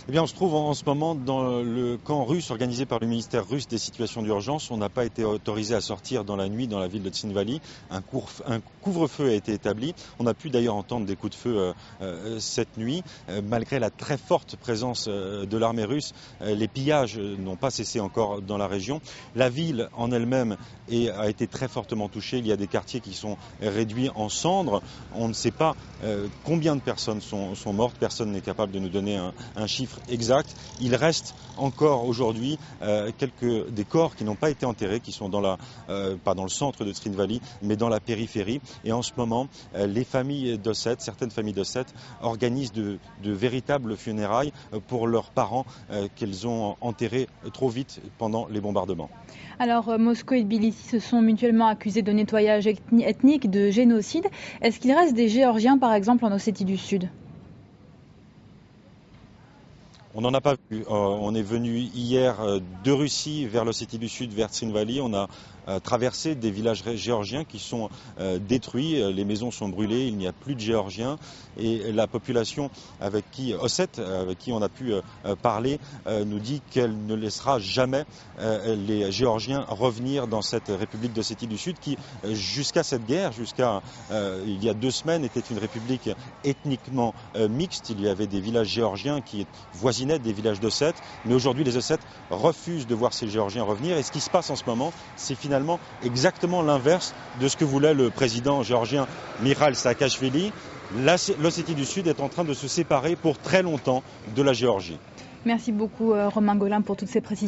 Eh bien, on se trouve en ce moment dans le camp russe organisé par le ministère russe des situations d'urgence. On n'a pas été autorisé à sortir dans la nuit dans la ville de Tsinvali. Un couvre-feu a été établi. On a pu d'ailleurs entendre des coups de feu cette nuit. Malgré la très forte présence de l'armée russe, les pillages n'ont pas cessé encore dans la région. La ville en elle-même a été très fortement touchée. Il y a des quartiers qui sont réduits en cendres. On ne sait pas combien de personnes sont mortes. Personne n'est capable de nous donner un chiffre exact. Il reste encore aujourd'hui des corps qui n'ont pas été enterrés, qui sont pas dans le centre de Trinvali, mais dans la périphérie. Et en ce moment, les familles d'Osset, certaines familles d'Osset, organisent de véritables funérailles pour leurs parents qu'elles ont enterrés trop vite pendant les bombardements. Alors Moscou et Tbilissi se sont mutuellement accusés de nettoyage ethnique, de génocide. Est-ce qu'il reste des Géorgiens par exemple en Ossétie du Sud ? On n'en a pas vu. On est venu hier de Russie vers l'Ossétie du Sud, vers Trinvali. On a traversé des villages géorgiens qui sont détruits. Les maisons sont brûlées. Il n'y a plus de Géorgiens. Et la population Ossète, avec qui on a pu parler, nous dit qu'elle ne laissera jamais les Géorgiens revenir dans cette République d'Ossétie du Sud qui, jusqu'à cette guerre, jusqu'à il y a 2 semaines, était une république ethniquement mixte. Il y avait des villages géorgiens qui voisinaient des villages d'Ossètes, mais aujourd'hui les Ossètes refusent de voir ces Géorgiens revenir. Et ce qui se passe en ce moment, c'est finalement exactement l'inverse de ce que voulait le président géorgien Mikhail Saakashvili. L'Ossétie du Sud est en train de se séparer pour très longtemps de la Géorgie. Merci beaucoup Romain Golin pour toutes ces précisions.